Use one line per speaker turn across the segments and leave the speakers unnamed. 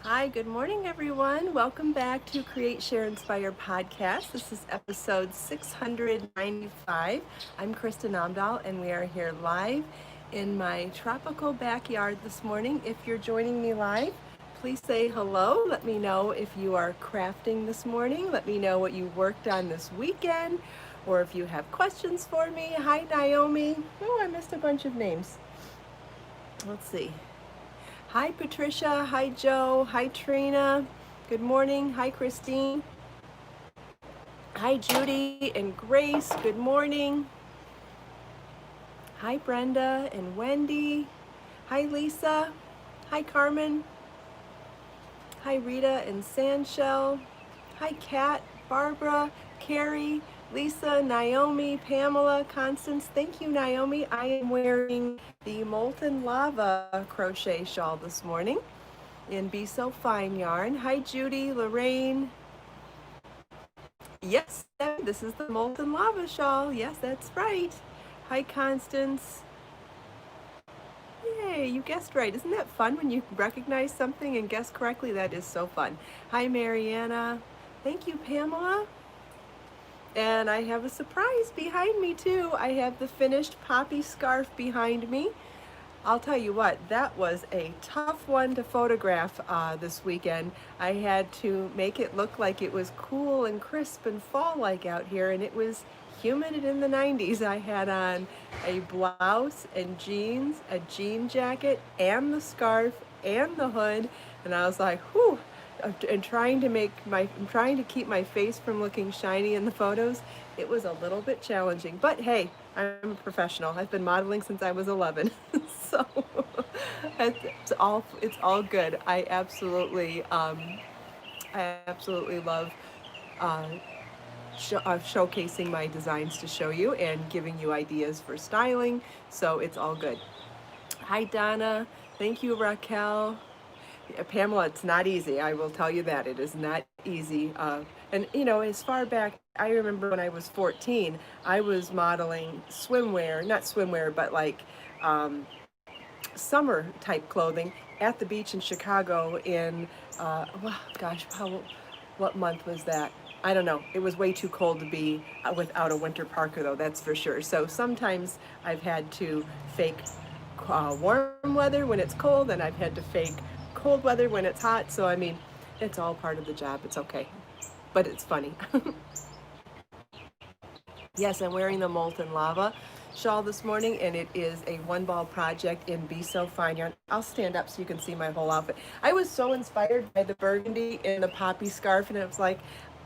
Hi, good morning, everyone. Welcome back to Create, Share, Inspire podcast. This is episode 695. I'm Kristin Omdahl, and we are here live in my tropical backyard this morning. If you're joining me live, please say hello. Let me know if you are crafting this morning. Let me know what you worked on this weekend, or if you have questions for me. Hi, Naomi. Oh, I missed a bunch of names. Let's see. Hi, Patricia. Hi, Joe. Hi, Trina. Good morning. Hi, Christine. Hi, Judy and Grace. Good morning. Hi, Brenda and Wendy. Hi, Lisa. Hi, Carmen. Hi, Rita and Sandshell. Hi, Kat, Barbara, Carrie, Lisa, Naomi, Pamela, Constance. Thank you, Naomi. I am wearing the Molten Lava crochet shawl this morning in Be So Fine yarn. Hi, Judy, Lorraine. Yes, this is the Molten Lava shawl. Yes, that's right. Hi, Constance. Yay, you guessed right. Isn't that fun when you recognize something and guess correctly? That is so fun. Hi, Mariana. Thank you, Pamela. And I have a surprise behind me too. I have the finished poppy scarf behind me. I'll tell you what, that was a tough one to photograph this weekend. I had to make it look like it was cool and crisp and fall-like out here, and it was humid and in the 90s. I had on a blouse and jeans, a jean jacket, and the scarf, and the hood, and I was like, whew. And I'm trying to keep my face from looking shiny in the photos. It was a little bit challenging, but hey, I'm a professional. I've been modeling since I was 11, so it's all good. I absolutely love uh, showcasing my designs to show you and giving you ideas for styling. So it's all good. Hi, Donna. Thank you, Raquel. Pamela, it's not easy. I will tell you that. It is not easy. And, as far back, I remember when I was 14, I was modeling swimwear, not swimwear, but like summer type clothing at the beach in Chicago in, well, gosh, what month was that? I don't know. It was way too cold to be without a winter parka, though, that's for sure. So sometimes I've had to fake warm weather when it's cold, and I've had to fake cold weather when it's hot. So, I mean, it's all part of the job. It's okay. But it's funny. Yes, I'm wearing the Molten Lava shawl this morning, and it is a one ball project in Be So Fine yarn. I'll stand up so you can see my whole outfit. I was so inspired by the burgundy and the poppy scarf, and it was like,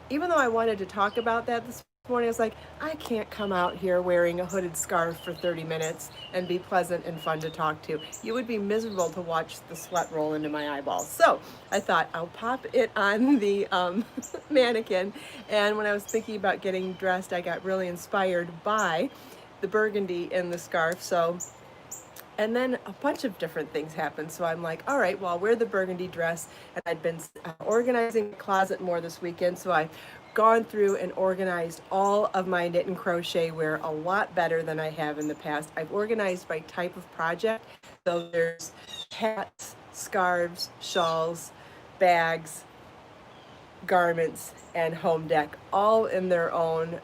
even though I wanted to talk about that this morning, I was like, I can't come out here wearing a hooded scarf for 30 minutes and be pleasant and fun to talk to. You would be miserable to watch the sweat roll into my eyeballs. So I thought I'll pop it on the mannequin. And when I was thinking about getting dressed, I got really inspired by the burgundy and the scarf. So and then a bunch of different things happened. So I'm like, all right, well, I'll wear the burgundy dress. And I'd been organizing the closet more this weekend. So I've gone through and organized all of my knit and crochet wear a lot better than I have in the past. I've organized by type of project. So there's hats, scarves, shawls, bags, garments, and home deck all in their own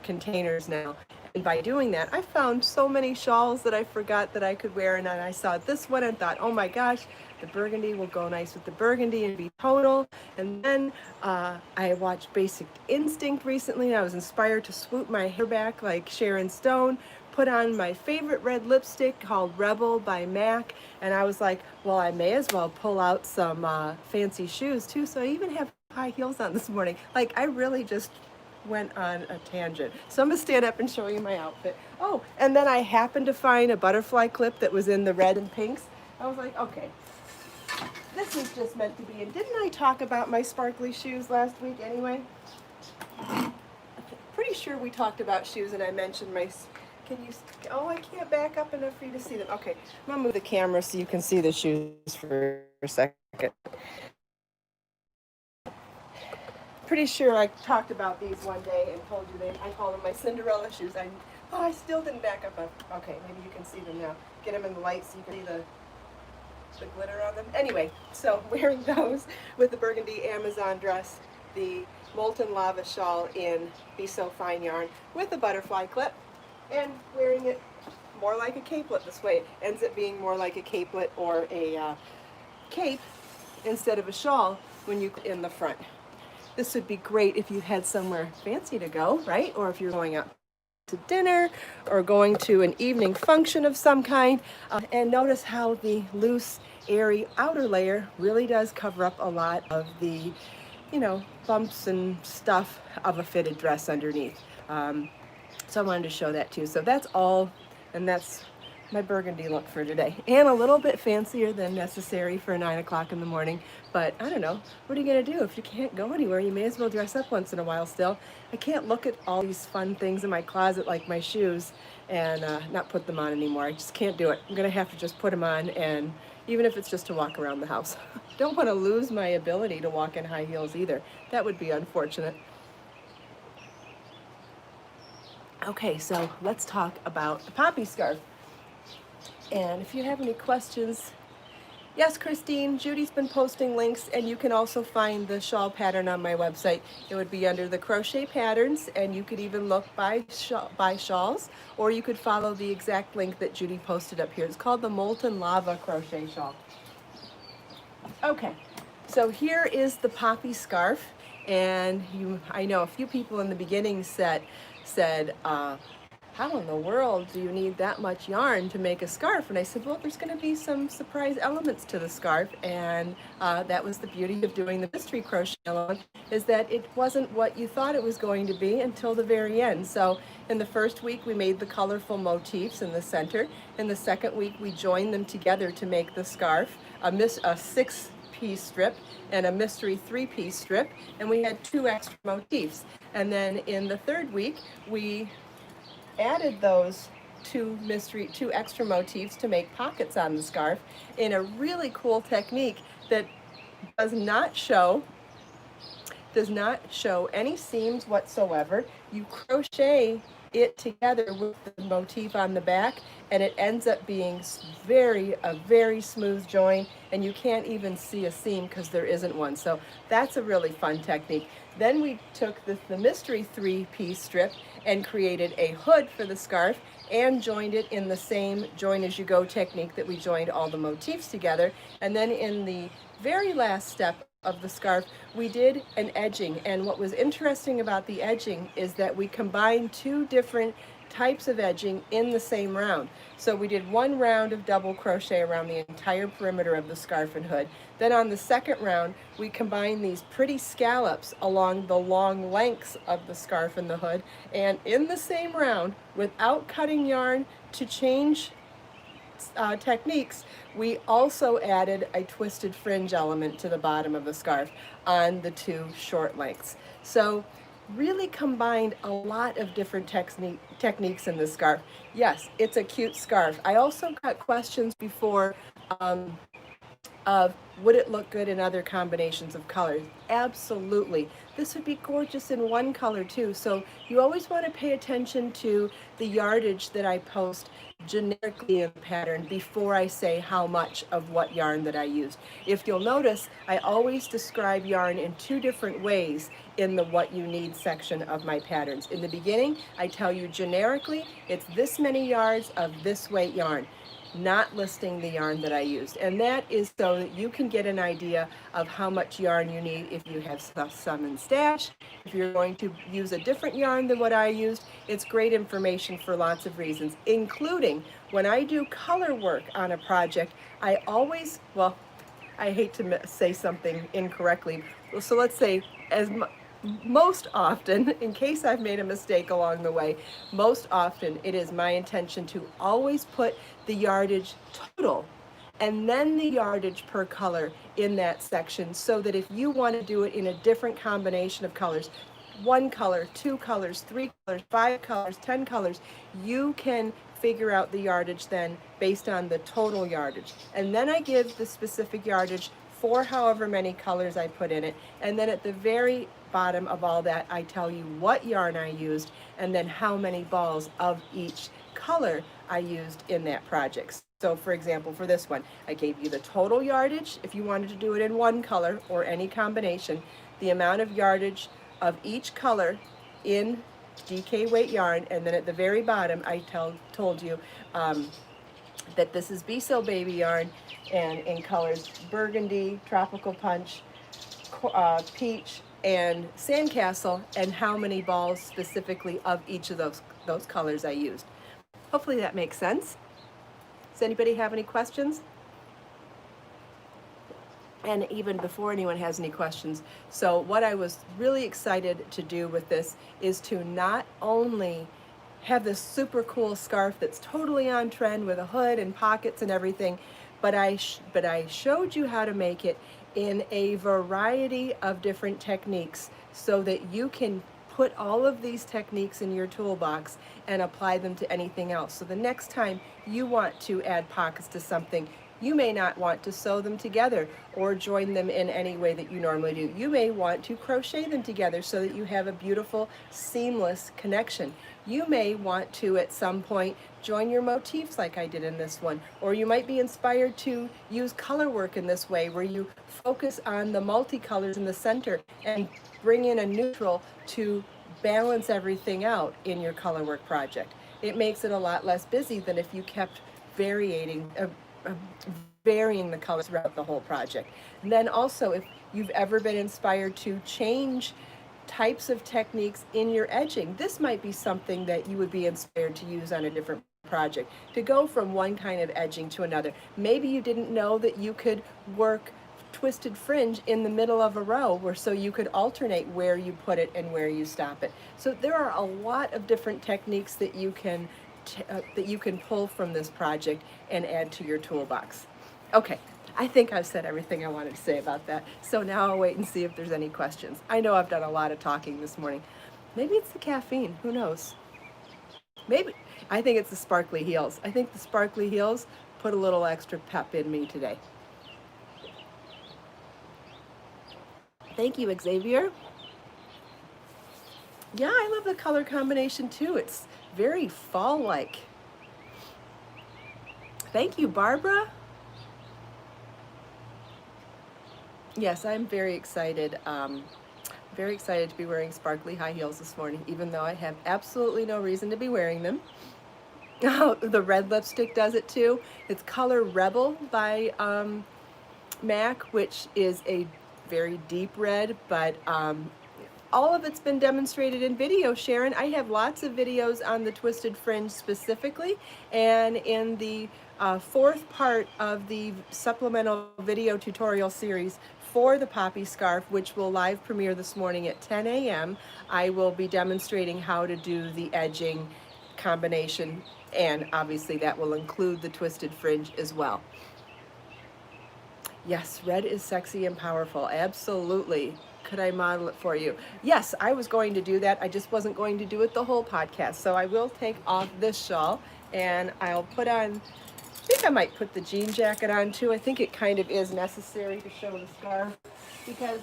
containers now. And by doing that, I found so many shawls that I forgot that I could wear. And then I saw this one and thought, oh my gosh, the burgundy will go nice with the burgundy and be tonal. And then I watched Basic Instinct recently, and I was inspired to swoop my hair back like Sharon Stone, put on my favorite red lipstick called Rebel by MAC, and I was like, well, I may as well pull out some fancy shoes too. So I even have high heels on this morning. Like, I really just went on a tangent. So I'm gonna stand up and show you my outfit. Oh, and then I happened to find a butterfly clip that was in the red and pinks. I was like, okay, this is just meant to be. And didn't I talk about my sparkly shoes last week anyway? Pretty sure we talked about shoes and I mentioned my, can you, oh, I can't back up enough for you to see them. Okay, I'm gonna move the camera so you can see the shoes for a second. Pretty sure I talked about these one day and told you I call them my Cinderella shoes. I still didn't back up. Okay, maybe you can see them now. Get them in the light so you can see the glitter on them. Anyway, so wearing those with the burgundy Amazon dress, the molten lava shawl in Be So Fine yarn with a butterfly clip, and wearing it more like a capelet this way. It ends up being more like a capelet or a cape instead of a shawl when you in the front. This would be great if you had somewhere fancy to go, right? Or if you're going out to dinner or going to an evening function of some kind. And notice how the loose, airy outer layer really does cover up a lot of the, you know, bumps and stuff of a fitted dress underneath. So I wanted to show that too. So that's all, and that's my burgundy look for today. And a little bit fancier than necessary for 9 o'clock in the morning. But I don't know, what are you gonna do? If you can't go anywhere, you may as well dress up once in a while still. I can't look at all these fun things in my closet like my shoes and not put them on anymore. I just can't do it. I'm gonna have to just put them on, and even if it's just to walk around the house. Don't wanna lose my ability to walk in high heels either. That would be unfortunate. Okay, so let's talk about the poppy scarf. And if you have any questions, yes, Christine, Judy's been posting links, and you can also find the shawl pattern on my website. It would be under the crochet patterns, and you could even look by shawls, or you could follow the exact link that Judy posted up here. It's called the Molten Lava Crochet Shawl. Okay, so here is the poppy scarf, and I know a few people in the beginning said, how in the world do you need that much yarn to make a scarf? And I said, well, there's going to be some surprise elements to the scarf, and that was the beauty of doing the mystery crochet along, is that it wasn't what you thought it was going to be until the very end. So in the first week, we made the colorful motifs in the center. In the second week, we joined them together to make the scarf, a 6-piece strip and a mystery 3-piece strip, and we had 2 extra motifs. And then in the third week, we added those 2 extra motifs to make pockets on the scarf in a really cool technique that does not show any seams whatsoever. You crochet it together with the motif on the back, and it ends up being a very smooth join, and you can't even see a seam because there isn't one. So that's a really fun technique. Then we took the mystery 3-piece strip and created a hood for the scarf and joined it in the same join as you go technique that we joined all the motifs together. And then in the very last step of the scarf, we did an edging. And what was interesting about the edging is that we combined 2 different types of edging in the same round. So we did 1 round of double crochet around the entire perimeter of the scarf and hood. Then on the second round, we combined these pretty scallops along the long lengths of the scarf and the hood. And in the same round, without cutting yarn to change techniques, we also added a twisted fringe element to the bottom of the scarf on the 2 short lengths. So really combined a lot of different techniques in this scarf. Yes, it's a cute scarf. I also got questions before of would it look good in other combinations of colors? Absolutely. This would be gorgeous in one color too. So you always want to pay attention to the yardage that I post generically in the pattern before I say how much of what yarn that I used. If you'll notice, I always describe yarn in 2 different ways in the what you need section of my patterns. In the beginning, I tell you generically, it's this many yards of this weight yarn, not listing the yarn that I used. And that is so that you can get an idea of how much yarn you need if you have some in stash. If you're going to use a different yarn than what I used, it's great information for lots of reasons, including when I do color work on a project, I always, well, I hate to say something incorrectly, so let's say most often, in case I've made a mistake along the way, most often it is my intention to always put the yardage total and then the yardage per color in that section, so that if you want to do it in a different combination of colors, 1 color, 2 colors, 3 colors, 5 colors, 10 colors, you can figure out the yardage then based on the total yardage. And then I give the specific yardage for however many colors I put in it. And then at the very bottom of all that, I tell you what yarn I used and then how many balls of each color I used in that project. So for example, for this one, I gave you the total yardage if you wanted to do it in one color or any combination, the amount of yardage of each color in DK weight yarn, and then at the very bottom I told you that this is Be So Baby yarn, and in colors burgundy, tropical punch, peach, and sandcastle, and how many balls specifically of each of those colors I used. Hopefully that makes sense. Does anybody have any questions? And even before anyone has any questions, so what I was really excited to do with this is to not only have this super cool scarf that's totally on trend with a hood and pockets and everything, but I showed you how to make it in a variety of different techniques so that you can put all of these techniques in your toolbox and apply them to anything else. So the next time you want to add pockets to something, you may not want to sew them together or join them in any way that you normally do. You may want to crochet them together so that you have a beautiful, seamless connection. You may want to, at some point, join your motifs like I did in this one, or you might be inspired to use color work in this way, where you focus on the multicolors in the center and bring in a neutral to balance everything out in your color work project. It makes it a lot less busy than if you kept varying the colors throughout the whole project. And then also, if you've ever been inspired to change types of techniques in your edging, this might be something that you would be inspired to use on a different project, to go from one kind of edging to another. Maybe you didn't know that you could work twisted fringe in the middle of a row, where so you could alternate where you put it and where you stop it. So there are a lot of different techniques that you can pull from this project and add to your toolbox. Okay, I think I've said everything I wanted to say about that. So now I'll wait and see if there's any questions. I know I've done a lot of talking this morning. Maybe it's the caffeine, who knows? Maybe, I think it's the sparkly heels. I think the sparkly heels put a little extra pep in me today. Thank you, Xavier. Yeah, I love the color combination too. It's very fall-like. Thank you, Barbara. Yes, I'm very excited. Very excited to be wearing sparkly high heels this morning, even though I have absolutely no reason to be wearing them. Oh, the red lipstick does it too. It's Color Rebel by MAC, which is a very deep red, but all of it's been demonstrated in video, Sharon. I have lots of videos on the twisted fringe specifically, and in the fourth part of the supplemental video tutorial series for the poppy scarf, which will live premiere this morning at 10 a.m., I will be demonstrating how to do the edging combination, and obviously that will include the twisted fringe as well. Yes, red is sexy and powerful. Absolutely. Could I model it for you? Yes, I was going to do that. I just wasn't going to do it the whole podcast. So I will take off this shawl and I'll put on, I think I might put the jean jacket on too. I think it kind of is necessary to show the scarf, because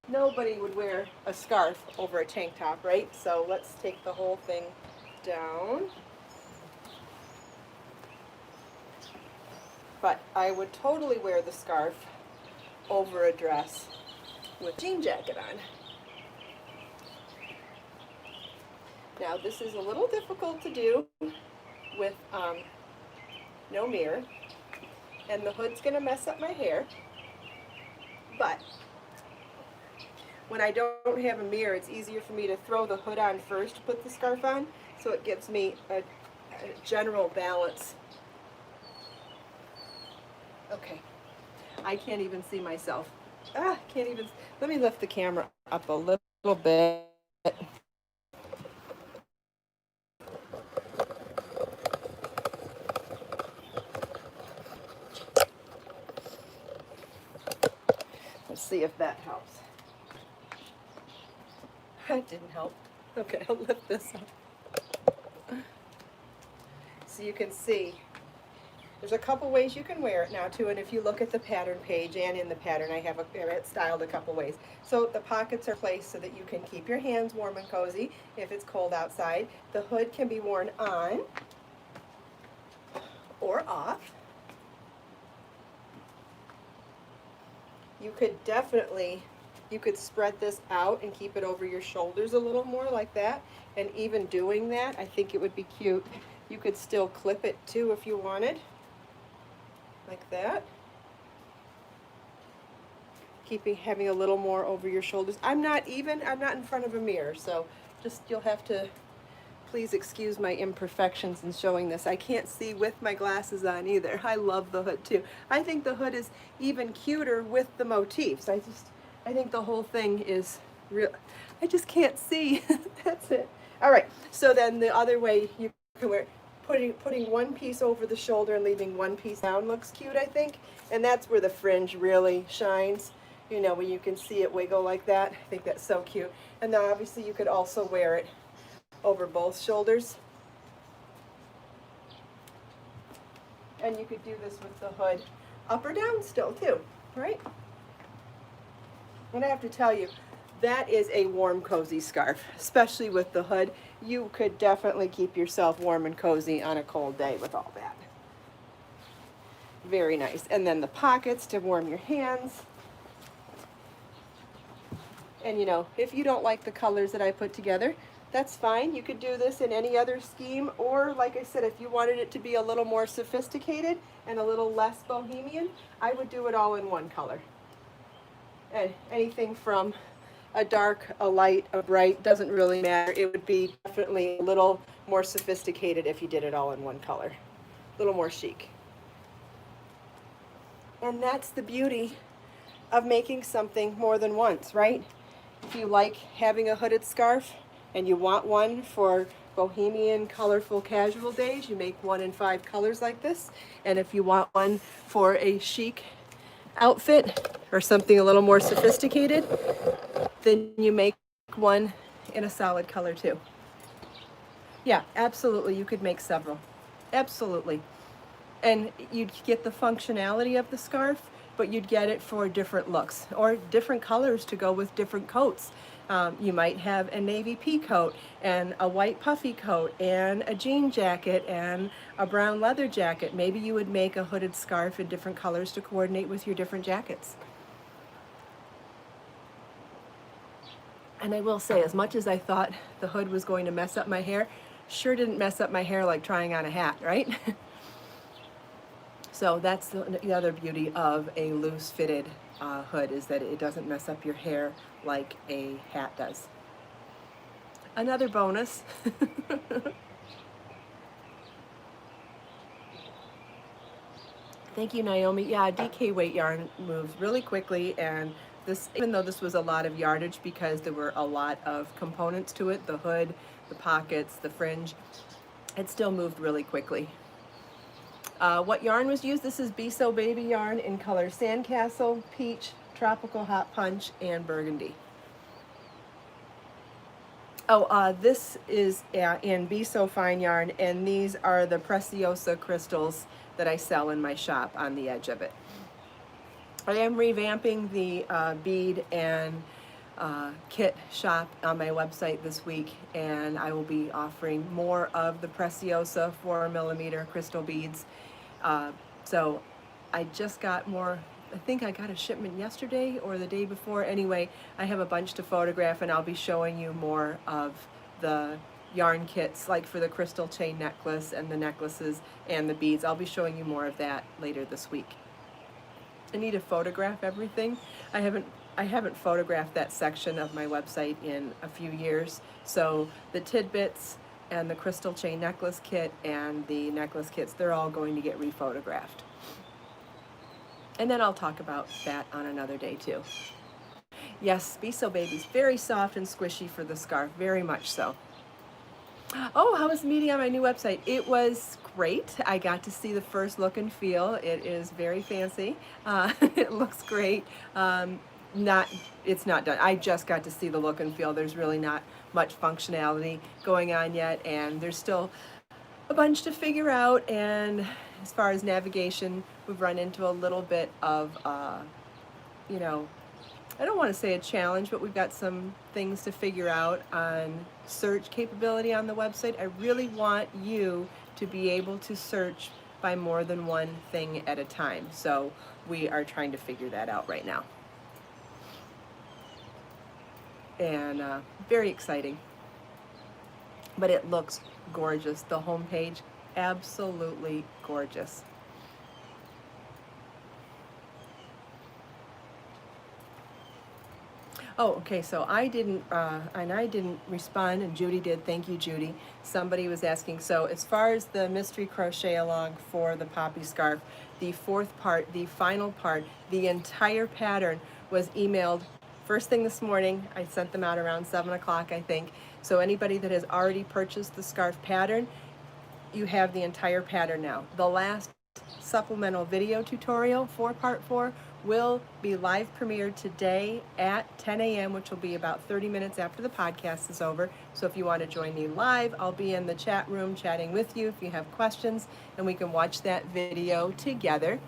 nobody would wear a scarf over a tank top, right? So let's take the whole thing down. But I would totally wear the scarf over a dress with jean jacket on. Now this is a little difficult to do with no mirror, and the hood's gonna mess up my hair, but when I don't have a mirror, it's easier for me to throw the hood on first to put the scarf on, so it gives me a general balance. Okay, I can't even see myself. Can't even, let me lift the camera up a little bit. Let's see if that helps. That didn't help. Okay, I'll lift this up. So you can see, there's a couple ways you can wear it now too, and if you look at the pattern page and in the pattern, I have it styled a couple ways. So the pockets are placed so that you can keep your hands warm and cozy if it's cold outside. The hood can be worn on, or off. You could definitely, you could spread this out and keep it over your shoulders a little more like that. And even doing that, I think it would be cute. You could still clip it too if you wanted, like that. Having a little more over your shoulders. I'm not in front of a mirror, so just, you'll have to please excuse my imperfections in showing this. I can't see with my glasses on either. I love the hood too. I think the hood is even cuter with the motifs. I think the whole thing is real. I just can't see. That's it. All right, so then the other way you can wear, putting one piece over the shoulder and leaving one piece down looks cute, I think. And that's where the fringe really shines. You know, when you can see it wiggle like that. I think that's so cute. And then obviously you could also wear it over both shoulders. And you could do this with the hood up or down still too, right? And I have to tell you, that is a warm, cozy scarf, especially with the hood. You could definitely keep yourself warm and cozy on a cold day with all that. Very nice. And then the pockets to warm your hands. And you know, if you don't like the colors that I put together, that's fine. You could do this in any other scheme, or like I said, if you wanted it to be a little more sophisticated and a little less bohemian, I would do it all in one color. And anything from a dark, a light, a bright, doesn't really matter. It would be definitely a little more sophisticated if you did it all in one color. A little more chic. And that's the beauty of making something more than once, right? If you like having a hooded scarf and you want one for bohemian, colorful, casual days, you make one in 5 colors like this. And if you want one for a chic outfit or something a little more sophisticated, then you make one in a solid color too. Yeah, absolutely, you could make several. Absolutely. And you'd get the functionality of the scarf, but you'd get it for different looks or different colors to go with different coats. You might have a navy pea coat and a white puffy coat and a jean jacket and a brown leather jacket. Maybe you would make a hooded scarf in different colors to coordinate with your different jackets. And I will say, as much as I thought the hood was going to mess up my hair, sure didn't mess up my hair like trying on a hat, right? So that's the other beauty of a loose fitted hood, is that it doesn't mess up your hair like a hat does. Another bonus. Thank you, Naomi. Yeah, DK weight yarn moves really quickly, and this, even though this was a lot of yardage because there were a lot of components to it, the hood, the pockets, the fringe, it still moved really quickly. What yarn was used? This is Be-So Baby yarn in color Sandcastle, Peach, Tropical Hot Punch, and Burgundy. Oh, this is in Be-So Fine yarn, and these are the Preciosa crystals that I sell in my shop on the edge of it. I am revamping the bead and kit shop on my website this week, and I will be offering more of the Preciosa 4mm crystal beads. So I just got more. I think I got a shipment yesterday or the day before. Anyway, I have a bunch to photograph, and I'll be showing you more of the yarn kits, like for the crystal chain necklace and the necklaces and the beads. I'll be showing you more of that later this week. I need to photograph everything. I haven't photographed that section of my website in a few years. So the tidbits and the crystal chain necklace kit and the necklace kits, they're all going to get rephotographed. And then I'll talk about that on another day too. Yes, Be-So Baby's very soft and squishy for the scarf, very much so. Oh, how was the meeting on my new website? It was great. I got to see the first look and feel. It is very fancy. It looks great. It's not done. I just got to see the look and feel. There's really not much functionality going on yet, and there's still a bunch to figure out. And as far as navigation, we've run into a little bit of, you know, I don't want to say a challenge, but we've got some things to figure out on search capability on the website. I really want you to be able to search buy more than one thing at a time. So we are trying to figure that out right now. And very exciting. But it looks gorgeous. The homepage, absolutely gorgeous. Oh, okay, so I didn't respond, and Judy did. Thank you, Judy. Somebody was asking, so as far as the mystery crochet along for the poppy scarf, the fourth part, the final part, the entire pattern was emailed first thing this morning. I sent them out around 7 o'clock, I think. So anybody that has already purchased the scarf pattern, you have the entire pattern now. The last supplemental video tutorial for part 4 will be live premiered today at 10 a.m., which will be about 30 minutes after the podcast is over. So if you want to join me live, I'll be in the chat room chatting with you if you have questions, and we can watch that video together.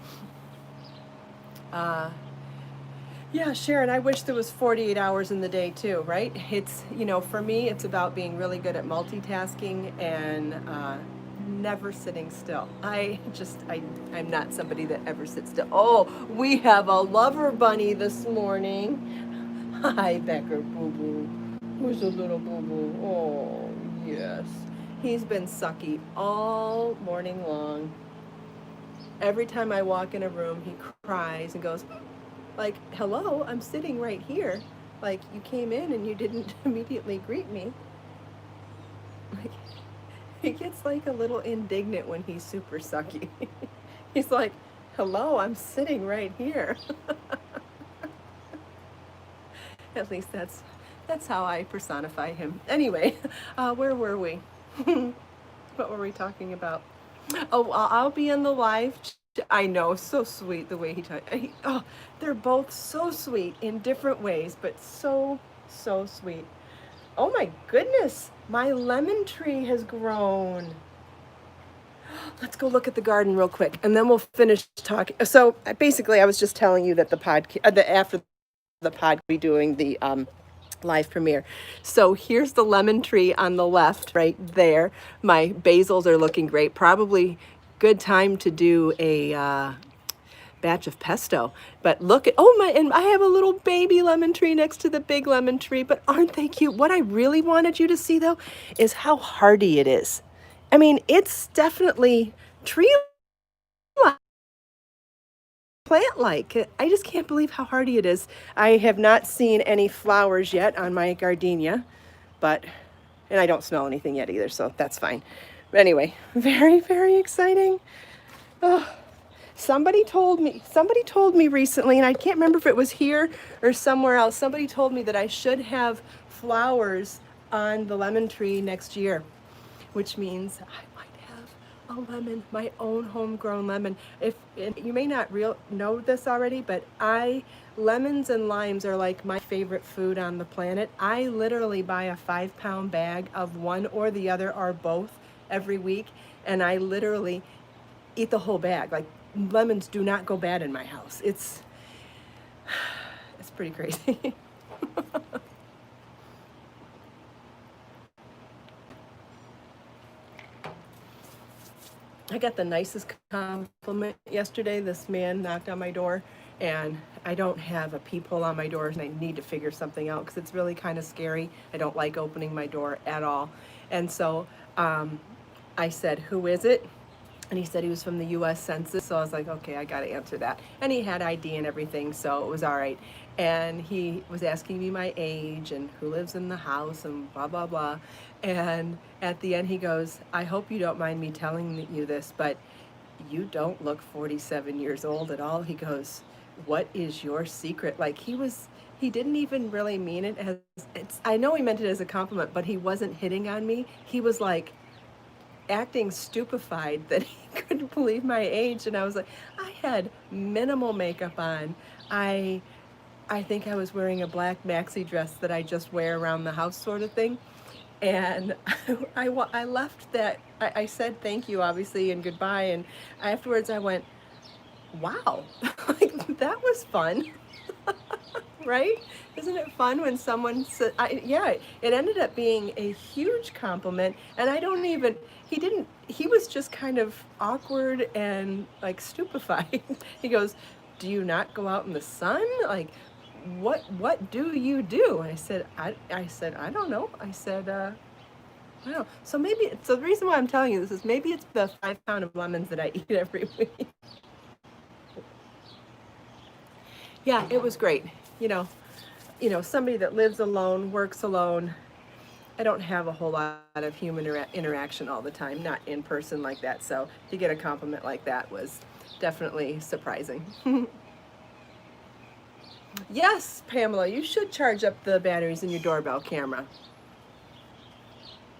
Yeah, Sharon, I wish there was 48 hours in the day too, right? It's, for me, it's about being really good at multitasking and never sitting still. I'm not somebody that ever sits still. Oh, we have a lover bunny this morning. Hi, Becker Boo Boo. Who's a little boo boo? Oh, yes. He's been sucky all morning long. Every time I walk in a room, he cries and goes, like, hello, I'm sitting right here. Like, you came in and you didn't immediately greet me. Like, he gets like a little indignant when he's super sucky. He's like, hello, I'm sitting right here. At least that's how I personify him. Anyway, where were we? What were we talking about? Oh, I'll be in the live. I know, so sweet the way he talks. Oh, they're both so sweet in different ways, but so sweet. Oh my goodness, my lemon tree has grown. Let's go look at the garden real quick, and then we'll finish talking. So basically, I was just telling you that after the pod, we'll be doing the live premiere. So here's the lemon tree on the left, right there. My basils are looking great. Probably good time to do a batch of pesto. But look at, and I have a little baby lemon tree next to the big lemon tree, but aren't they cute? What I really wanted you to see though is how hardy it is. I mean, it's definitely plant-like. I just can't believe how hardy it is. I have not seen any flowers yet on my gardenia, and I don't smell anything yet either, so that's fine. But anyway, very, very exciting. Oh, somebody told me recently, and I can't remember if it was here or somewhere else, somebody told me that I should have flowers on the lemon tree next year, which means I might have a lemon, my own homegrown lemon. And you may not know this already, but lemons and limes are like my favorite food on the planet. I literally buy a 5-pound bag of one or the other or both every week, and I literally eat the whole bag. Like, lemons do not go bad in my house. It's pretty crazy. I got the nicest compliment yesterday. This man knocked on my door, and I don't have a peephole on my door, and I need to figure something out because it's really kind of scary. I don't like opening my door at all. And so I said, who is it? And he said he was from the U.S. Census, so I was like, okay, I got to answer that. And he had ID and everything, so it was all right. And he was asking me my age and who lives in the house and blah, blah, blah. And at the end, he goes, I hope you don't mind me telling you this, but you don't look 47 years old at all. He goes, what is your secret? Like, he didn't even really mean it as, I know he meant it as a compliment, but he wasn't hitting on me. He was like, acting stupefied that he couldn't believe my age. And I was like, I had minimal makeup on. I think I was wearing a black maxi dress that I just wear around the house sort of thing. And I left that, I said thank you, obviously, and goodbye. And afterwards I went, wow, like, that was fun. right? Isn't it fun when someone said, yeah, it ended up being a huge compliment. And I don't even, he was just kind of awkward and like stupefied. He goes, do you not go out in the sun? Like, what do you do? And I said, I don't know. I said, I don't know. So the reason why I'm telling you this is maybe it's the 5 pound of lemons that I eat every week. Yeah, it was great. Somebody that lives alone, works alone. I don't have a whole lot of human interaction all the time, not in person like that. So to get a compliment like that was definitely surprising. Yes, Pamela, you should charge up the batteries in your doorbell camera.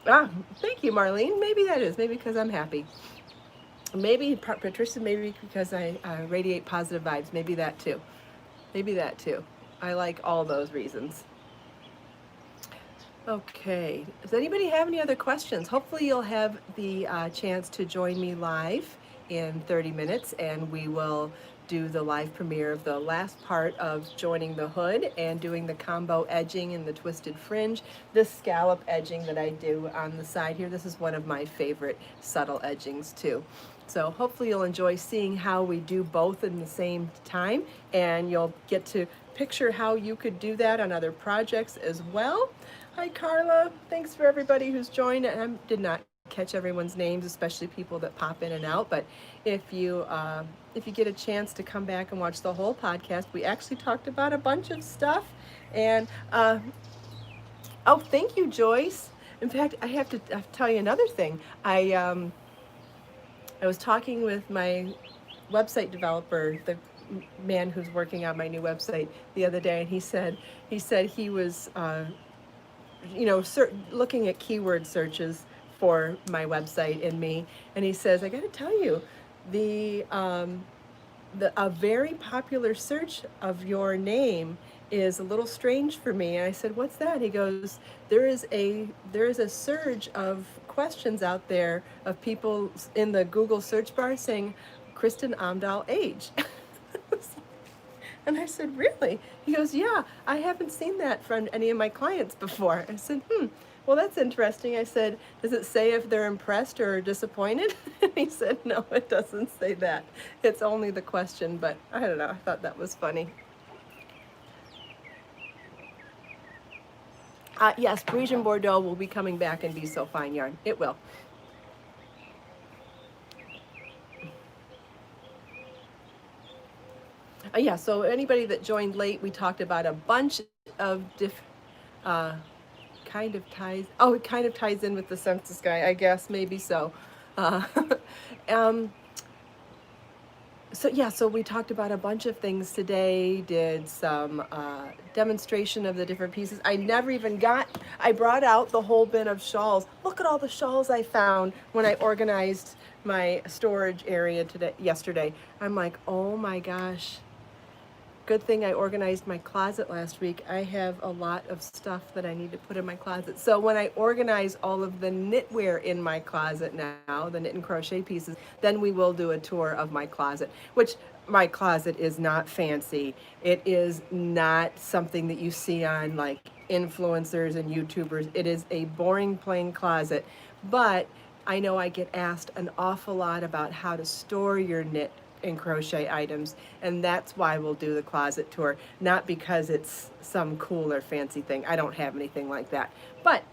Ah, thank you, Marlene. Maybe that is. Maybe because I'm happy. Maybe, Patricia, maybe because I radiate positive vibes. Maybe that too. Maybe that too. I like all those reasons. Okay. Does anybody have any other questions? Hopefully you'll have the chance to join me live in 30 minutes, and we will do the live premiere of the last part of joining the hood and doing the combo edging and the twisted fringe. This scallop edging that I do on the side here, this is one of my favorite subtle edgings too. So hopefully you'll enjoy seeing how we do both in the same time, and you'll get to picture how you could do that on other projects as well. Hi Carla, thanks for everybody who's joined. I did not catch everyone's names, especially people that pop in and out, but if you get a chance to come back and watch the whole podcast, we actually talked about a bunch of stuff. And oh, thank you, Joyce. In fact, I have to tell you another thing. I was talking with my website developer, the man who's working on my new website, the other day, and he said he was looking at keyword searches for my website and me, and he says, I got to tell you, a very popular search of your name is a little strange for me. And I said, what's that? He goes, there is a surge of questions out there of people in the Google search bar saying Kristin Omdahl age. And I said, really? He goes, yeah, I haven't seen that from any of my clients before. I said, well, that's interesting. I said, does it say if they're impressed or disappointed? And he said, no, it doesn't say that. It's only the question, but I don't know. I thought that was funny. Yes, Parisian Bordeaux will be coming back and Be So Fine yarn. It will. Yeah, so anybody that joined late, we talked about a bunch of kind of ties. Oh, it kind of ties in with the census guy, I guess, maybe so. So we talked about a bunch of things today, did some demonstration of the different pieces. I brought out the whole bin of shawls. Look at all the shawls I found when I organized my storage area yesterday. I'm like, oh my gosh. Good thing I organized my closet last week. I have a lot of stuff that I need to put in my closet. So when I organize all of the knitwear in my closet now, the knit and crochet pieces, then we will do a tour of my closet, which my closet is not fancy. It is not something that you see on like influencers and YouTubers. It is a boring plain closet, but I know I get asked an awful lot about how to store your knit and crochet items, and that's why we'll do the closet tour, not because it's some cool or fancy thing. I don't have anything like that, but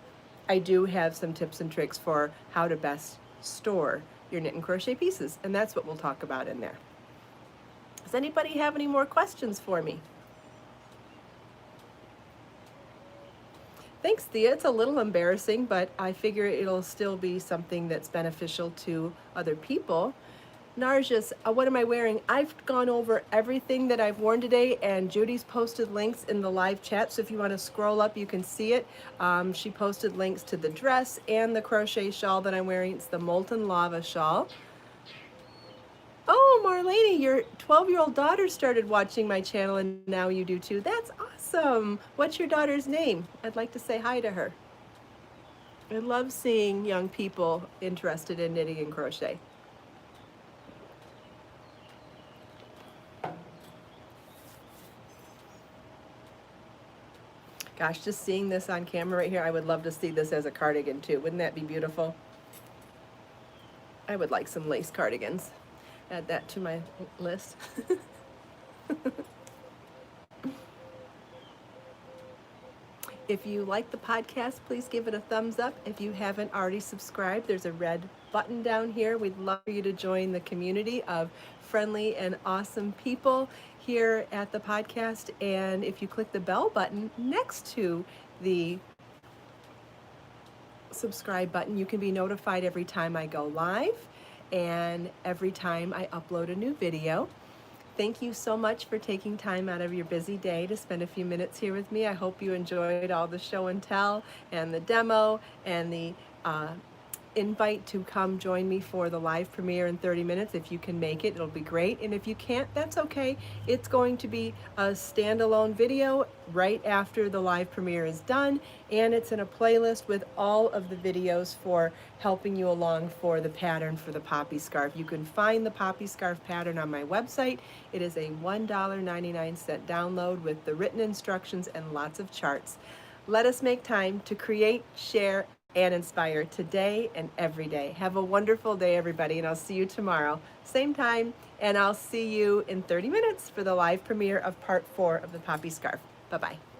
I do have some tips and tricks for how to best store your knit and crochet pieces, and that's what we'll talk about in there. Does anybody have any more questions for me? Thanks, Thea. It's a little embarrassing, but I figure it'll still be something that's beneficial to other people. Narjas, what am I wearing? I've gone over everything that I've worn today, and Judy's posted links in the live chat, so if you want to scroll up, you can see it. She posted links to the dress and the crochet shawl that I'm wearing. It's the Molten Lava shawl. Oh, Marlene, your 12-year-old daughter started watching my channel, and now you do too. That's awesome. What's your daughter's name? I'd like to say hi to her. I love seeing young people interested in knitting and crochet. Gosh, just seeing this on camera right here, I would love to see this as a cardigan too. Wouldn't that be beautiful? I would like some lace cardigans. Add that to my list. If you like the podcast, please give it a thumbs up. If you haven't already subscribed, there's a red button down here. We'd love for you to join the community of friendly and awesome people here at the podcast. And if you click the bell button next to the subscribe button, you can be notified every time I go live and every time I upload a new video. Thank you so much for taking time out of your busy day to spend a few minutes here with me. I hope you enjoyed all the show and tell and the demo and the invite to come join me for the live premiere in 30 minutes. If you can make it, it'll be great. And if you can't, that's okay. It's going to be a standalone video right after the live premiere is done. And it's in a playlist with all of the videos for helping you along for the pattern for the poppy scarf. You can find the poppy scarf pattern on my website. It is a $1.99 download with the written instructions and lots of charts. Let us make time to create, share, and inspire today and every day. Have a wonderful day, everybody, and I'll see you tomorrow, same time, and I'll see you in 30 minutes for the live premiere of part 4 of the poppy scarf. Bye-bye.